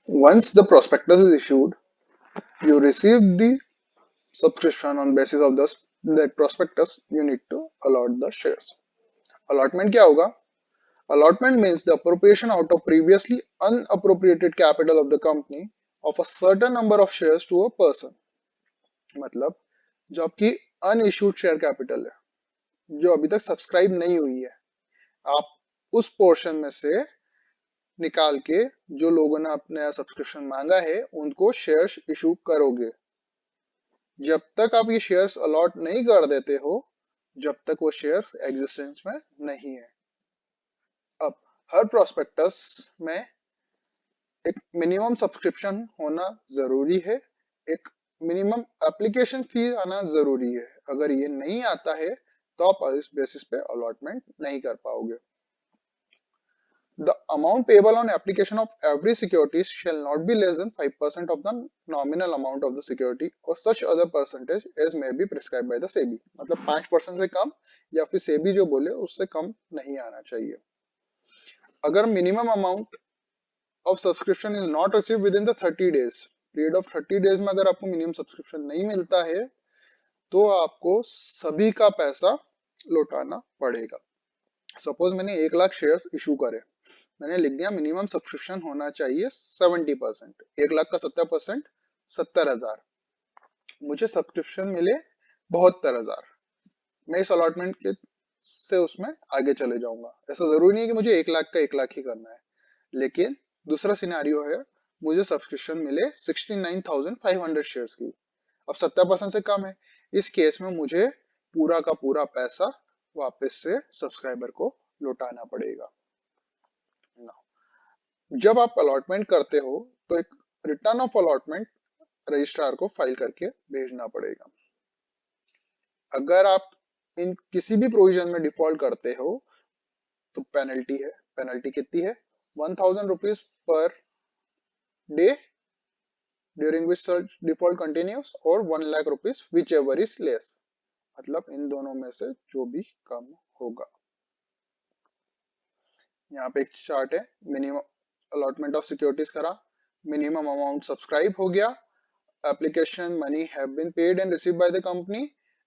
Once the prospectus is issued, you receive the subscription on basis of that prospectus. You need to allot the shares. Allotment क्या होगा? Allotment means the appropriation out of previously unappropriated capital of the company of a certain number of shares to a person. मतलब जो आपकी unissued share capital है, जो अभी तक subscribe नहीं हुई है, आप उस पोर्शन में से निकाल के जो लोगों ने अपना सब्सक्रिप्शन मांगा है उनको शेयर्स इशू करोगे। जब तक आप ये शेयर्स अलॉट नहीं कर देते हो, जब तक वो शेयर्स एग्जिस्टेंस में नहीं है। अब हर प्रोस्पेक्टस में एक मिनिमम सब्सक्रिप्शन होना जरूरी है, एक मिनिमम एप्लीकेशन फी आना जरूरी है। अगर ये नहीं आता है तो आप इस बेसिस पे अलॉटमेंट नहीं कर पाओगे। The amount payable on application of every security shall not be less than 5% of the nominal amount of the security or such other percentage as may be prescribed by the SEBI। मतलब 5% से कम या फिर सेबी जो बोले उससे कम नहीं आना चाहिए। अगर minimum amount of subscription is not receive with in the 30 days, period of 30 days में अगर आपको मिनिमम सब्सक्रिप्शन नहीं मिलता है तो आपको सभी का पैसा लौटाना पड़ेगा। सपोज मैंने 1 लाख शेयर्स इशू करे, मैंने लिख दिया मिनिमम सब्सक्रिप्शन होना चाहिए 70%, 1 लाख का 70% 70,000, मुझे सब्सक्रिप्शन मिले 72,000, मैं इस अलॉटमेंट के से उसमें आगे चले जाऊंगा। ऐसा जरूरी नहीं है कि मुझे 1 लाख का 1 लाख ही करना है, लेकिन दूसरा सिनेरियो है मुझे सब्सक्रिप्शन मिले 69,500 शेयर्स की, अब 70% से कम है, इस केस में मुझे पूरा का पूरा पैसा वापस से सब्सक्राइबर को लौटाना पड़ेगा। जब आप अलॉटमेंट करते हो तो एक रिटर्न ऑफ अलॉटमेंट रजिस्ट्रार को फाइल करके भेजना पड़ेगा। अगर आप इन किसी भी प्रोविजन में डिफॉल्ट करते हो तो पेनल्टी है। पेनल्टी कितनी है? 1000 rupees per day during which such default continues और 1 lakh rupees which ever is less, मतलब इन दोनों में से जो भी कम होगा। यहाँ पे एक चार्ट है, मिनिमम अलॉटमेंट ऑफ सिक्योरिटीज करा, मिनिमम अमाउंट सब्सक्राइब हो गया, application money have been paid and received by the company,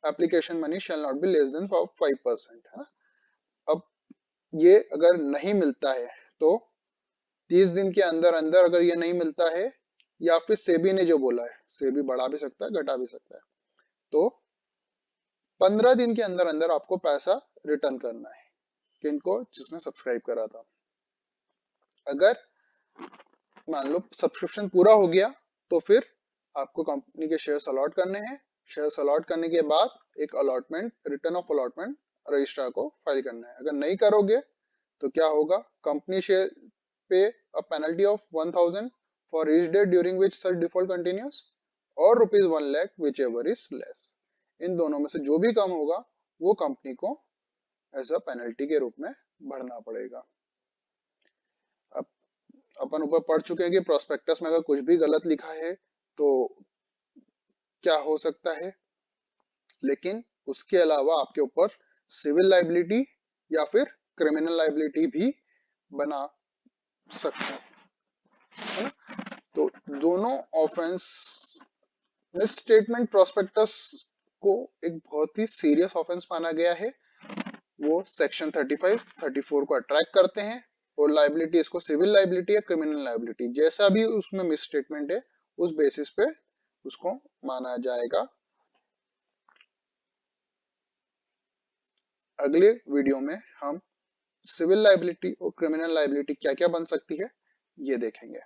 application money shall not be less than 5%, है ना। अब ये अगर नहीं मिलता है तो 30 दिन के अंदर अंदर अगर ये नहीं मिलता है, या फिर सेबी ने जो बोला है, सेबी बढ़ा भी सकता है घटा भी सकता है, तो 15 दिन के अंदर अंदर आपको पैसा रिटर्न करना है किनको? जिसने सब्सक्राइब करा था। अगर मान लो सब्सक्रिप्शन पूरा हो गया तो फिर आपको कंपनी के शेयर्स अलॉट करने हैं। शेयर्स अलॉट करने के बाद एक allotment, return of allotment registrar को फाइल करना है। अगर नहीं करोगे तो क्या होगा? Company shall pay a penalty of 1000 for each day during which such default continues और rupees 1 lakh whichever is less. इन दोनों में से जो भी कम होगा वो कंपनी को एज अ पेनल्टी के रूप में भरना पड़ेगा। अब अपन ऊपर पढ़ चुके हैं कि प्रोस्पेक्टस में अगर कुछ भी गलत लिखा है तो क्या हो सकता है, लेकिन उसके अलावा आपके ऊपर सिविल लाइबिलिटी या फिर क्रिमिनल लाइबिलिटी भी बना सकते हैं, है ना। तो दोनों ऑफेंस, मिस स्टेटमेंट प्रोस्पेक्टस को एक बहुत ही सीरियस ऑफेंस माना गया है। वो सेक्शन 35, 34 को अट्रैक्ट करते हैं, और लाइबिलिटी इसको सिविल लाइबिलिटी या क्रिमिनल लाइबिलिटी जैसा भी उसमें मिस स्टेटमेंट है उस बेसिस पे उसको माना जाएगा। अगले वीडियो में हम सिविल लाइबिलिटी और क्रिमिनल लाइबिलिटी क्या क्या बन सकती है ये देखेंगे।